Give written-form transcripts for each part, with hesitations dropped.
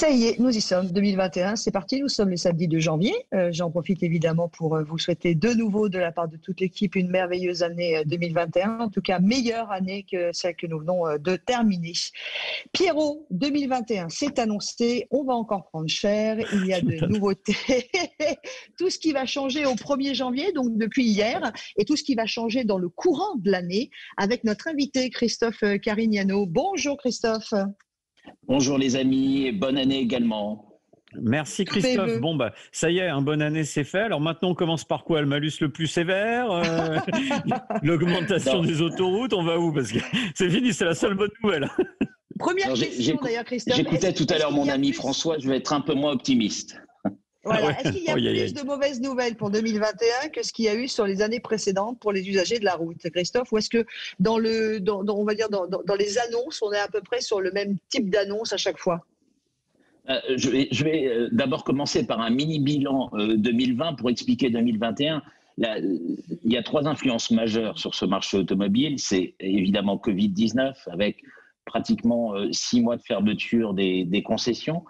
Ça y est, nous y sommes, 2021, c'est parti, nous sommes le samedi 2 janvier. J'en profite évidemment pour vous souhaiter de nouveau de la part de toute l'équipe une merveilleuse année 2021, en tout cas meilleure année que celle que nous venons de terminer. Pierrot, 2021, c'est annoncé, on va encore prendre cher, il y a de nouveautés, tout ce qui va changer au 1er janvier, donc depuis hier, et tout ce qui va changer dans le courant de l'année avec notre invité Christophe Carignano. Bonjour Christophe. Bonjour les amis, et bonne année également. Merci Christophe. Bon ça y est, bonne année c'est fait. Alors maintenant on commence par quoi? Le malus le plus sévère, l'augmentation des autoroutes, on va où? Parce que c'est fini, c'est la seule bonne nouvelle. Première question d'ailleurs Christophe. J'écoutais tout à l'heure mon ami François, je vais être un peu moins optimiste. Voilà. Est-ce qu'il y a plus de mauvaises nouvelles pour 2021 que ce qu'il y a eu sur les années précédentes pour les usagers de la route, Christophe? Ou est-ce que dans les annonces, on est à peu près sur le même type d'annonce à chaque fois? Je vais d'abord commencer par un mini bilan 2020 pour expliquer 2021. Il y a 3 influences majeures sur ce marché automobile. C'est évidemment Covid-19 avec pratiquement 6 mois de fermeture des concessions.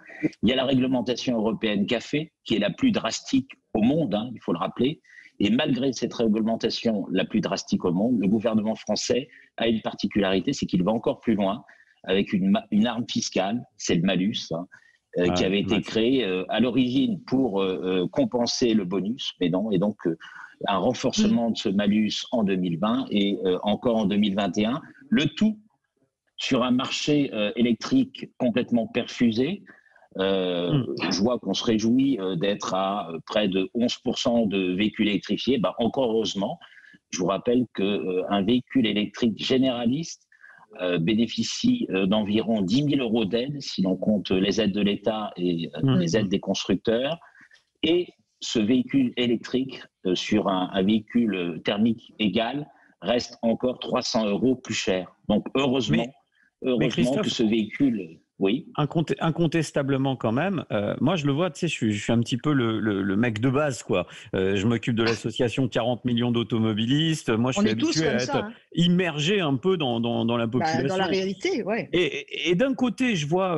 Il y a la réglementation européenne café, qui est la plus drastique au monde, il faut le rappeler. Et malgré cette réglementation la plus drastique au monde, le gouvernement français a une particularité, c'est qu'il va encore plus loin avec une arme fiscale, c'est le malus, qui avait été créé à l'origine pour compenser le bonus, mais non, et donc un renforcement de ce malus en 2020 et encore en 2021. Le tout sur un marché électrique complètement perfusé. Je vois qu'on se réjouit d'être à près de 11% de véhicules électrifiés. Encore heureusement, je vous rappelle qu'un véhicule électrique généraliste bénéficie d'environ 10 000 euros d'aide, si l'on compte les aides de l'État et les aides des constructeurs. Et ce véhicule électrique sur un véhicule thermique égal reste encore 300 euros plus cher. Donc heureusement que ce véhicule... Oui. Incontestablement quand même. Moi, je le vois, tu sais, je suis un petit peu le mec de base, quoi. Je m'occupe de l'association 40 millions d'automobilistes. Moi, je suis habitué à être immergé un peu dans la population. Dans la réalité, ouais. Et d'un côté, je vois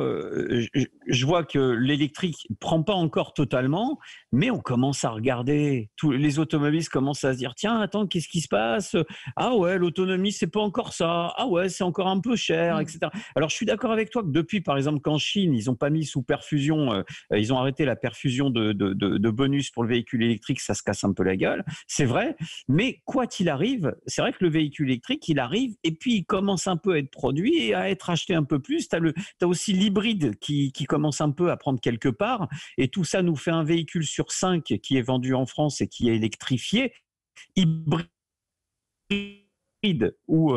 que l'électrique prend pas encore totalement, mais on commence à regarder. Tous les automobilistes commencent à se dire, tiens, attends, qu'est-ce qui se passe? Ah ouais, l'autonomie, c'est pas encore ça. Ah ouais, c'est encore un peu cher, etc. Alors, je suis d'accord avec toi que depuis, par exemple, qu'en Chine, ils n'ont pas mis sous perfusion, ils ont arrêté la perfusion de bonus pour le véhicule électrique, ça se casse un peu la gueule, c'est vrai. Mais quoi qu'il arrive, c'est vrai que le véhicule électrique, il arrive et puis il commence un peu à être produit et à être acheté un peu plus. T'as aussi l'hybride qui commence un peu à prendre quelque part, et tout ça nous fait un véhicule sur 5 qui est vendu en France et qui est électrifié, hybride ou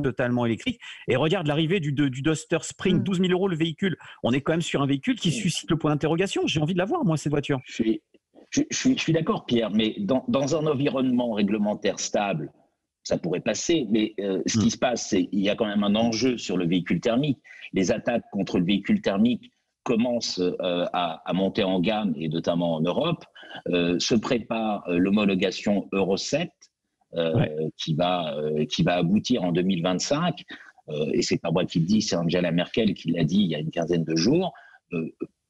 totalement électrique. Et regarde l'arrivée du Duster Spring, 12 000 euros le véhicule. On est quand même sur un véhicule qui suscite le point d'interrogation. J'ai envie de la voir, moi, cette voiture. Je suis d'accord, Pierre, mais dans un environnement réglementaire stable, ça pourrait passer, mais ce qui se passe, c'est qu'il y a quand même un enjeu sur le véhicule thermique. Les attaques contre le véhicule thermique commencent à monter en gamme, et notamment en Europe. Se prépare l'homologation Euro 7, qui va aboutir en 2025, et c'est pas moi qui le dis, c'est Angela Merkel qui l'a dit il y a une quinzaine de jours,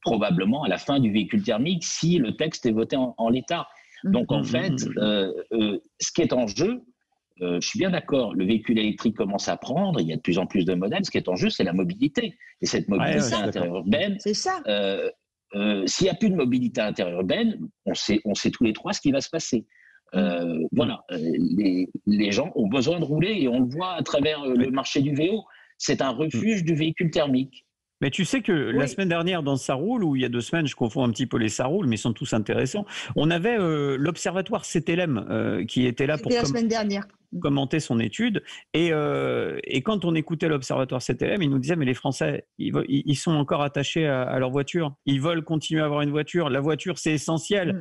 probablement à la fin du véhicule thermique si le texte est voté en l'état. Donc en fait, ce qui est en jeu, je suis bien d'accord, le véhicule électrique commence à prendre, il y a de plus en plus de modèles, ce qui est en jeu, c'est la mobilité. Et cette mobilité interurbaine, c'est ça. S'il n'y a plus de mobilité interurbaine, on sait tous les trois ce qui va se passer. Voilà, les gens ont besoin de rouler et on le voit à travers le marché du VO. C'est un refuge du véhicule thermique. Mais tu sais que la semaine dernière, dans Ça roule, ou il y a 2 semaines, je confonds un petit peu les Ça roule, mais ils sont tous intéressants, on avait l'observatoire CTLM qui était là pour la semaine dernière. Commenter son étude, et quand on écoutait l'observatoire CTLM, il nous disait mais les Français ils sont encore attachés à leur voiture, ils veulent continuer à avoir une voiture, la voiture c'est essentiel.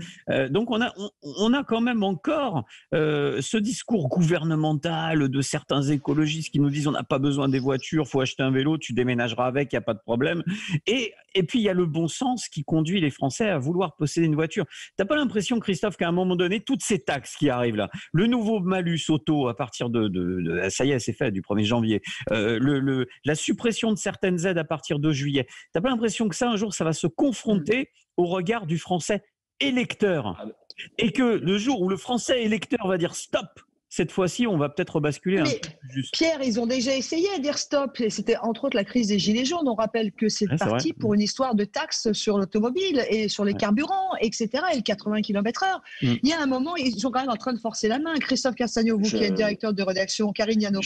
Donc on a quand même encore ce discours gouvernemental de certains écologistes qui nous disent on n'a pas besoin des voitures, faut acheter un vélo, tu déménageras avec, il n'y a pas de problème, et Et puis, il y a le bon sens qui conduit les Français à vouloir posséder une voiture. T'as pas l'impression, Christophe, qu'à un moment donné, toutes ces taxes qui arrivent là, le nouveau malus auto à partir ça y est, c'est fait, du 1er janvier, la suppression de certaines aides à partir de juillet, t'as pas l'impression que ça, un jour, ça va se confronter au regard du Français électeur, et que le jour où le Français électeur va dire stop, cette fois-ci, on va peut-être basculer un peu plus juste. Pierre, ils ont déjà essayé à dire stop. C'était entre autres la crise des Gilets jaunes. On rappelle que c'est parti pour une histoire de taxes sur l'automobile et sur les carburants, etc. et le 80 km/h. Il y a un moment, ils sont quand même en train de forcer la main. Christophe Castagno, vous qui êtes directeur de rédaction, Karine Yano,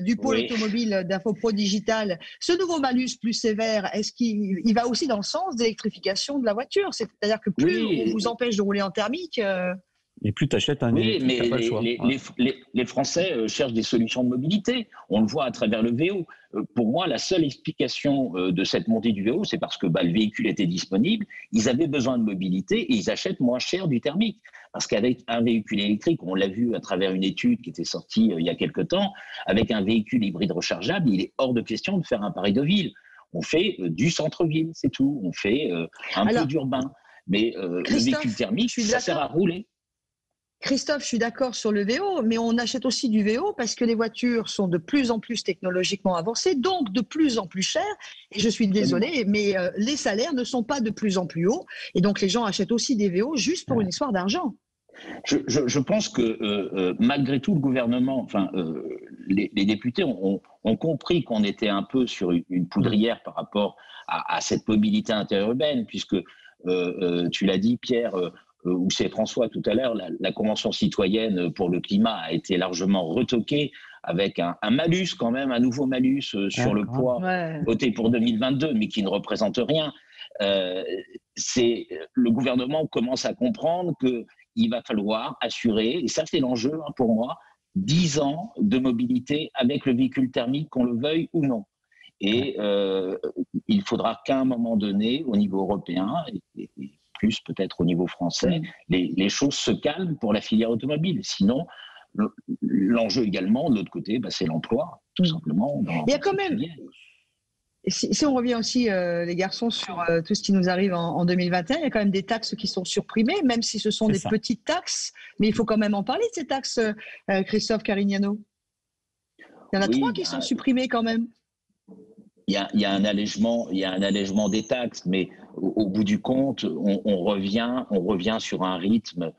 du pôle automobile d'Infopro Digital, ce nouveau malus plus sévère, est-ce qu'il va aussi dans le sens d'électrification de la voiture? C'est-à-dire que plus on vous empêche de rouler en thermique… Et plus tu achètes un électrique, t'as pas le choix. Les Français cherchent des solutions de mobilité. On le voit à travers le VO. Pour moi, la seule explication de cette montée du VO, c'est parce que le véhicule était disponible, ils avaient besoin de mobilité et ils achètent moins cher du thermique. Parce qu'avec un véhicule électrique, on l'a vu à travers une étude qui était sortie il y a quelque temps, avec un véhicule hybride rechargeable, il est hors de question de faire un Paris-Deauville. On fait du centre-ville, c'est tout. On fait un peu d'urbain. Mais le véhicule thermique, ça sert à rouler. Christophe, je suis d'accord sur le VO, mais on achète aussi du VO parce que les voitures sont de plus en plus technologiquement avancées, donc de plus en plus chères. Et je suis désolée, mais les salaires ne sont pas de plus en plus hauts. Et donc, les gens achètent aussi des VO juste pour une histoire d'argent. Je pense que malgré tout, le gouvernement, les députés ont compris qu'on était un peu sur une poudrière par rapport à cette mobilité interurbaine, puisque tu l'as dit, Pierre, ou c'est François tout à l'heure, la Convention citoyenne pour le climat a été largement retoquée avec un malus quand même, un nouveau malus sur le poids voté pour 2022, mais qui ne représente rien. Le gouvernement commence à comprendre qu'il va falloir assurer, et ça c'est l'enjeu pour moi, 10 ans de mobilité avec le véhicule thermique, qu'on le veuille ou non. Et il faudra qu'à un moment donné, au niveau européen, et plus peut-être au niveau français, les choses se calment pour la filière automobile. Sinon, l'enjeu également, de l'autre côté, c'est l'emploi, tout simplement. Il y a quand même, si on revient aussi, les garçons, sur tout ce qui nous arrive en 2021, il y a quand même des taxes qui sont supprimées, même si ce sont des petites taxes, mais il faut quand même en parler de ces taxes, Christophe Carignano. Il y en a 3 qui sont supprimées quand même. Il y a un allègement des taxes, mais au bout du compte, on revient sur un rythme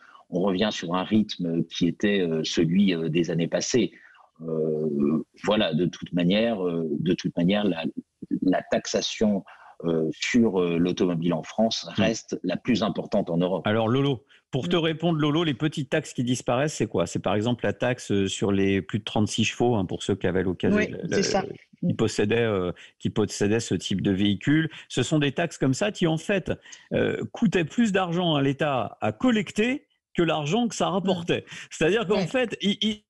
qui était celui des années passées. Voilà, de toute manière, la taxation sur l'automobile en France reste la plus importante en Europe. Alors Lolo, pour te répondre, Lolo, les petites taxes qui disparaissent, c'est quoi? C'est par exemple la taxe sur les plus de 36 chevaux, pour ceux qui avaient l'occasion, qui possédaient ce type de véhicule. Ce sont des taxes comme ça qui, en fait, coûtaient plus d'argent à l'État à collecter que l'argent que ça rapportait. C'est-à-dire qu'en fait, ils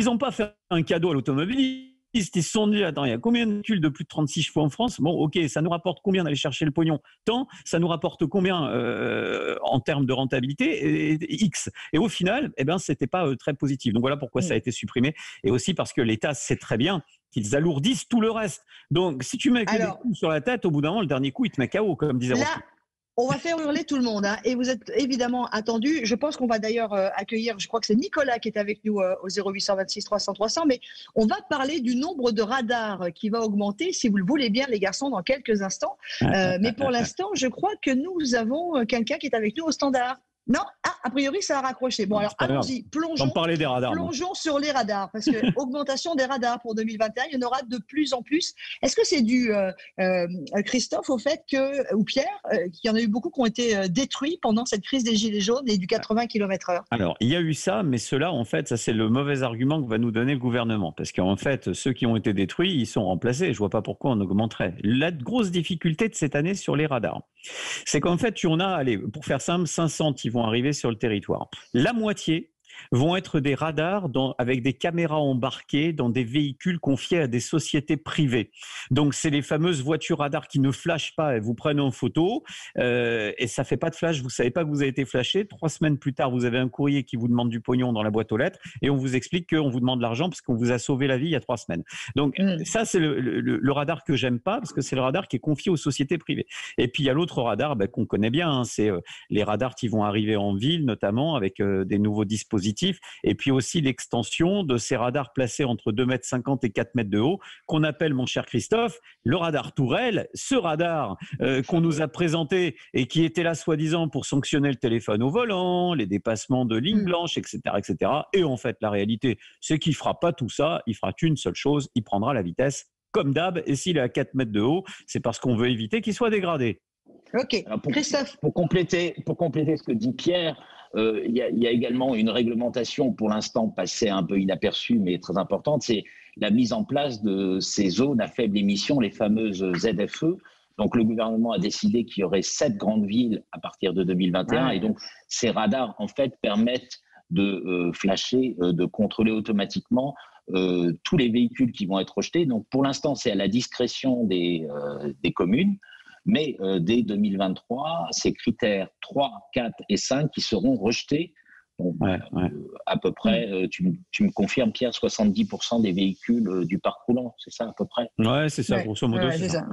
n'ont pas fait un cadeau à l'automobile. Ils se sont dit, attends, il y a combien de véhicules de plus de 36 chevaux en France? Bon, ok, ça nous rapporte combien d'aller chercher le pognon? Tant, ça nous rapporte combien en termes de rentabilité? X. Et au final, c'était pas très positif. Donc voilà pourquoi ça a été supprimé. Et aussi parce que l'État sait très bien qu'ils alourdissent tout le reste. Donc si tu mets des coups sur la tête, au bout d'un moment, le dernier coup, il te met KO, comme disait Rocky. On va faire hurler tout le monde, et vous êtes évidemment attendus. Je pense qu'on va d'ailleurs accueillir, je crois que c'est Nicolas qui est avec nous au 0826 300 300, mais on va parler du nombre de radars qui va augmenter, si vous le voulez bien, les garçons, dans quelques instants. Mais pour l'instant, je crois que nous avons quelqu'un qui est avec nous au standard. Non, a priori, ça a raccroché. Bon, alors allons-y, plongeons sur les radars, parce que augmentation des radars pour 2021, il y en aura de plus en plus. Est-ce que c'est dû, Christophe, au fait ou Pierre, qu'il y en a eu beaucoup qui ont été détruits pendant cette crise des Gilets jaunes et du 80 km/h? Alors, il y a eu ça, mais cela, en fait, ça c'est le mauvais argument que va nous donner le gouvernement, parce qu'en fait, ceux qui ont été détruits, ils sont remplacés. Je ne vois pas pourquoi on augmenterait. La grosse difficulté de cette année sur les radars, c'est qu'en fait, tu en as, allez, pour faire simple, 500 qui vont arriver sur le territoire. La moitié, vont être des radars avec des caméras embarquées dans des véhicules confiés à des sociétés privées. Donc, c'est les fameuses voitures radars qui ne flashent pas, elles vous prennent en photo et ça fait pas de flash, vous ne savez pas que vous avez été flashé. 3 semaines plus tard, vous avez un courrier qui vous demande du pognon dans la boîte aux lettres et on vous explique qu'on vous demande de l'argent parce qu'on vous a sauvé la vie il y a 3 semaines. Donc, ça, c'est le radar que j'aime pas parce que c'est le radar qui est confié aux sociétés privées. Et puis, il y a l'autre radar qu'on connaît bien, hein, c'est les radars qui vont arriver en ville, notamment avec des nouveaux dispositifs. Et puis aussi l'extension de ces radars placés entre 2,50 m et 4 mètres de haut, qu'on appelle, mon cher Christophe, le radar Tourelle. Ce radar qu'on nous a présenté et qui était là soi-disant pour sanctionner le téléphone au volant, les dépassements de lignes blanches, etc., etc. Et en fait, la réalité, c'est qu'il ne fera pas tout ça. Il fera qu'une seule chose, il prendra la vitesse comme d'hab. Et s'il est à 4 mètres de haut, c'est parce qu'on veut éviter qu'il soit dégradé. Ok, Christophe. Pour compléter ce que dit Pierre, il y a également une réglementation pour l'instant passée un peu inaperçue mais très importante, c'est la mise en place de ces zones à faible émission, les fameuses ZFE. Donc le gouvernement a décidé qu'il y aurait 7 grandes villes à partir de 2021 et donc ces radars en fait permettent de flasher, de contrôler automatiquement tous les véhicules qui vont être rejetés. Donc pour l'instant c'est à la discrétion des communes. Mais dès 2023, ces critères 3, 4 et 5 qui seront rejetés. Donc, à peu près, tu me confirmes, Pierre, 70% des véhicules du parc roulant, c'est ça à peu près? Oui, c'est ça, grosso modo. C'est ça.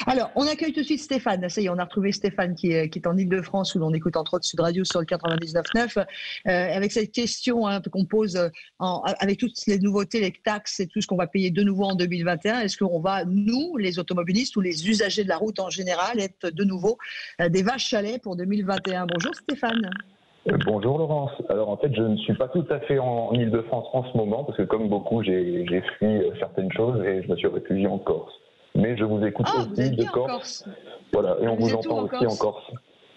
Alors, on accueille tout de suite Stéphane. Ça y est, on a retrouvé Stéphane qui est en Ile-de-France, où l'on écoute entre autres Sud Radio sur le 99.9, avec cette question qu'on pose avec toutes les nouveautés, les taxes et tout ce qu'on va payer de nouveau en 2021. Est-ce qu'on va, nous, les automobilistes ou les usagers de la route en général, être de nouveau des vaches à lait pour 2021? Bonjour Stéphane. Bonjour Laurence. Alors en fait, je ne suis pas tout à fait en Ile-de-France en ce moment, parce que comme beaucoup, j'ai fui certaines choses et je me suis réfugié en Corse. Mais je vous écoute aussi de Corse. Voilà, et on vous entend aussi en Corse.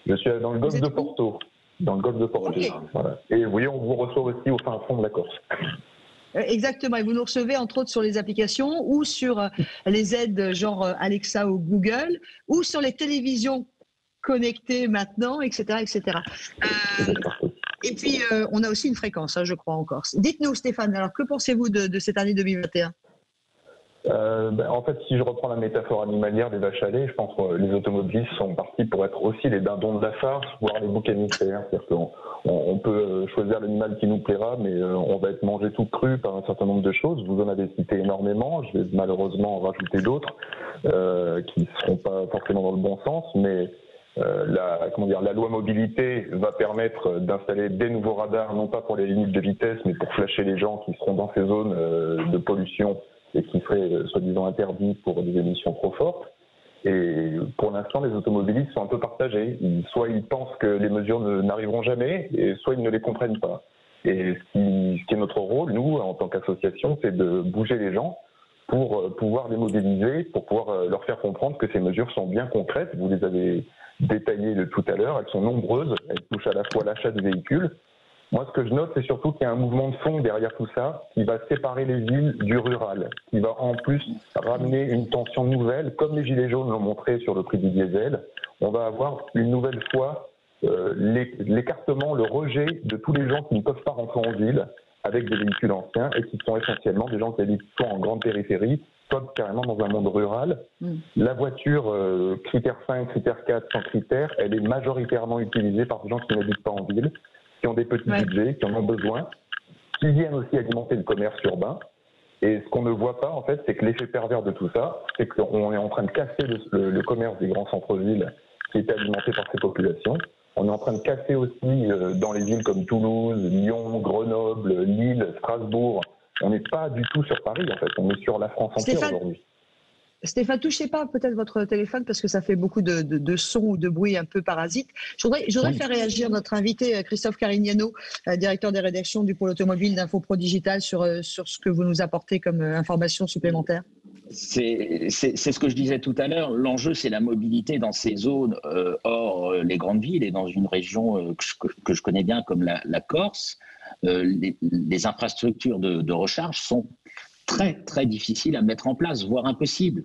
Je suis dans le golfe de Porto. Dans le golfe de Porto. Okay. Voilà. Et oui, on vous reçoit aussi au fin fond de la Corse. Exactement, et vous nous recevez entre autres sur les applications ou sur les aides genre Alexa ou Google ou sur les télévisions connectées maintenant, etc. etc. Et puis, on a aussi une fréquence, je crois, en Corse. Dites-nous Stéphane, alors que pensez-vous de cette année 2021 ? En fait, si je reprends la métaphore animalière des vaches à lait, je pense que les automobilistes sont partis pour être aussi les dindons de la farce, voire les boucs émissaires. C'est-à-dire qu'on peut choisir l'animal qui nous plaira, mais on va être mangé tout cru par un certain nombre de choses. Vous en avez cité énormément, je vais malheureusement en rajouter d'autres qui ne seront pas forcément dans le bon sens, mais la loi mobilité va permettre d'installer des nouveaux radars, non pas pour les limites de vitesse, mais pour flasher les gens qui seront dans ces zones de pollution et qui seraient soi-disant interdits pour des émissions trop fortes. Et pour l'instant, les automobilistes sont un peu partagés. Soit ils pensent que les mesures n'arriveront jamais, et soit ils ne les comprennent pas. Et ce qui est notre rôle, nous, en tant qu'association, c'est de bouger les gens pour pouvoir les modéliser, pour pouvoir leur faire comprendre que ces mesures sont bien concrètes. Vous les avez détaillées de tout à l'heure, elles sont nombreuses, elles touchent à la fois l'achat de véhicules. Moi, ce que je note, c'est surtout qu'il y a un mouvement de fond derrière tout ça qui va séparer les villes du rural, qui va en plus ramener une tension nouvelle, comme les Gilets jaunes l'ont montré sur le prix du diesel. On va avoir une nouvelle fois l'écartement, le rejet de tous les gens qui ne peuvent pas rentrer en ville avec des véhicules anciens et qui sont essentiellement des gens qui habitent soit en grande périphérie, soit carrément dans un monde rural. La voiture critère 5, critère 4, sans critère, elle est majoritairement utilisée par des gens qui n'habitent pas en ville, qui ont des petits budgets, qui en ont besoin, qui viennent aussi alimenter le commerce urbain. Et ce qu'on ne voit pas, en fait, c'est que l'effet pervers de tout ça, c'est qu'on est en train de casser le commerce des grands centres-villes qui est alimenté par ces populations. On est en train de casser aussi dans les villes comme Toulouse, Lyon, Grenoble, Lille, Strasbourg. On n'est pas du tout sur Paris, en fait. On est sur la France entière aujourd'hui. Stéphane, touchez pas peut-être votre téléphone parce que ça fait beaucoup de sons ou de bruit un peu parasites. Je voudrais faire réagir notre invité Christophe Carignano, directeur des rédactions du pôle automobile d'Info-Pro Digital, sur ce que vous nous apportez comme information supplémentaire. C'est ce que je disais tout à l'heure. L'enjeu, c'est la mobilité dans ces zones hors les grandes villes et dans une région que je connais bien comme la Corse. Les infrastructures de recharge sont très, très difficile à mettre en place, voire impossible.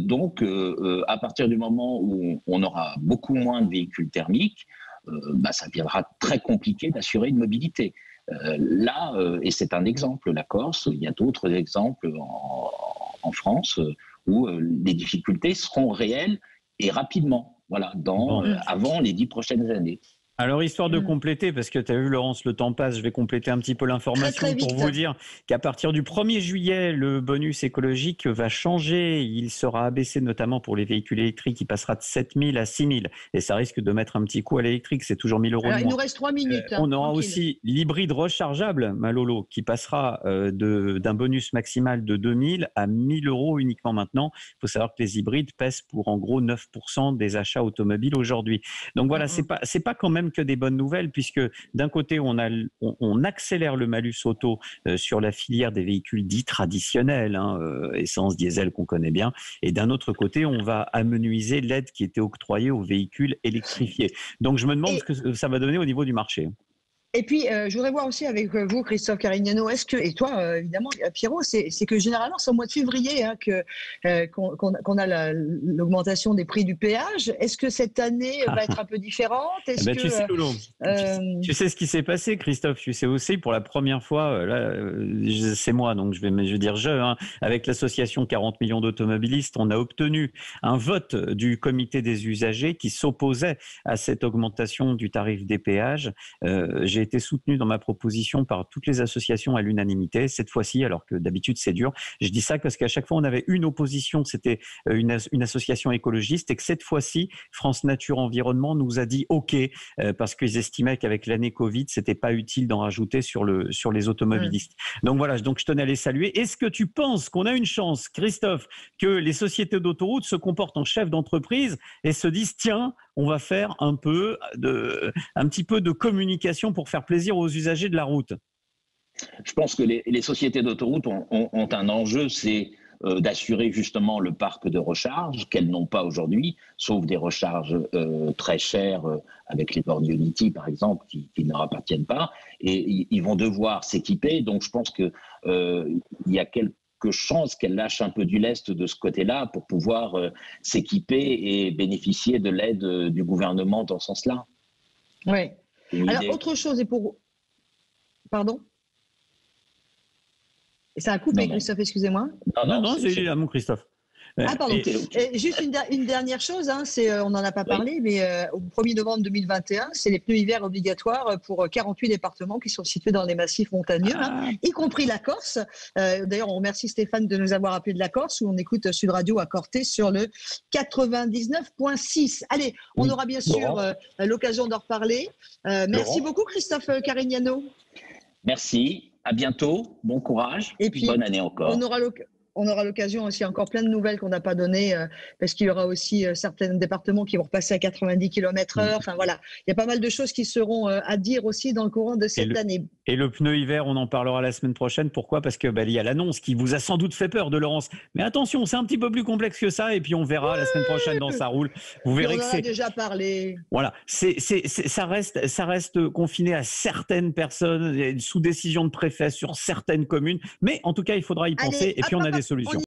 Donc, à partir du moment où on aura beaucoup moins de véhicules thermiques, ça deviendra très compliqué d'assurer une mobilité. Et c'est un exemple, la Corse, il y a d'autres exemples en France où les difficultés seront réelles et rapidement, voilà, avant les 10 prochaines années. Alors, histoire de compléter, parce que tu as vu, Laurence, le temps passe, je vais compléter un petit peu l'information pour vous dire qu'à partir du 1er juillet, le bonus écologique va changer. Il sera abaissé notamment pour les véhicules électriques. Il passera de 7 000 à 6 000. Et ça risque de mettre un petit coup à l'électrique. C'est toujours 1 000 € Alors, de il moins. nous reste 3 minutes. On aura aussi l'hybride rechargeable, Malolo, qui passera d'un bonus maximal de 2 000 à 1 000 € uniquement maintenant. Il faut savoir que les hybrides pèsent pour en gros 9% des achats automobiles aujourd'hui. Donc voilà, c'est pas quand même que des bonnes nouvelles, puisque d'un côté on accélère le malus auto sur la filière des véhicules dits traditionnels, essence, diesel qu'on connaît bien, et d'un autre côté on va amenuiser l'aide qui était octroyée aux véhicules électrifiés. Donc je me demande ce que ça va donner au niveau du marché. Et puis, je voudrais voir aussi avec vous, Christophe Carignano, et toi, évidemment, Pierrot, c'est que généralement, c'est au mois de février qu'on a l'augmentation des prix du péage. Est-ce que cette année va être un peu différente? Tu sais, Lolo, tu sais ce qui s'est passé, Christophe. Tu sais aussi, pour la première fois, c'est moi, donc je vais dire avec l'association 40 millions d'automobilistes, on a obtenu un vote du comité des usagers qui s'opposait à cette augmentation du tarif des péages. J'ai été soutenu dans ma proposition par toutes les associations à l'unanimité. Cette fois-ci, alors que d'habitude c'est dur, je dis ça parce qu'à chaque fois on avait une opposition, c'était une association écologiste, et que cette fois-ci, France Nature Environnement nous a dit OK, parce qu'ils estimaient qu'avec l'année Covid, c'était pas utile d'en rajouter sur les automobilistes. Donc voilà, donc je tenais à les saluer. Est-ce que tu penses qu'on a une chance, Christophe, que les sociétés d'autoroutes se comportent en chef d'entreprise et se disent tiens, on va faire un petit peu de communication pour faire plaisir aux usagers de la route? Je pense que les sociétés d'autoroutes ont un enjeu, c'est d'assurer justement le parc de recharge qu'elles n'ont pas aujourd'hui, sauf des recharges très chères avec les bornes Unity par exemple qui ne leur appartiennent pas, et ils vont devoir s'équiper. Donc je pense que il y a quelques chances qu'elles lâchent un peu du lest de ce côté-là pour pouvoir s'équiper et bénéficier de l'aide du gouvernement dans ce sens-là. Oui. Alors, autre chose, et pour... Pardon? Ça a coupé, Christophe, excusez-moi. Non, c'est là, mon Christophe. Ah, pardon. Juste une dernière chose, on n'en a pas parlé, mais au 1er novembre 2021, c'est les pneus hiver obligatoires pour 48 départements qui sont situés dans les massifs montagneux, y compris la Corse. D'ailleurs, on remercie Stéphane de nous avoir appelé de la Corse, où on écoute Sud Radio à Corté sur le 99.6. Allez, on aura bien sûr l'occasion d'en reparler. Merci beaucoup, Christophe Carignano. Merci, à bientôt, bon courage, et puis bonne année encore. On aura l'occasion aussi, encore plein de nouvelles qu'on n'a pas données, parce qu'il y aura aussi certains départements qui vont repasser à 90 km/h. Enfin voilà, il y a pas mal de choses qui seront à dire aussi dans le courant de cette année. Et le pneu hiver, on en parlera la semaine prochaine. Pourquoi? Parce que il y a l'annonce qui vous a sans doute fait peur, de Laurence. Mais attention, c'est un petit peu plus complexe que ça. Et puis on verra la semaine prochaine dans Ça roule. Vous verrez que c'est. On en a déjà parlé. Voilà, ça reste confiné à certaines personnes, sous décision de préfet sur certaines communes. Mais en tout cas, il faudra y penser. Et puis on a des solutions.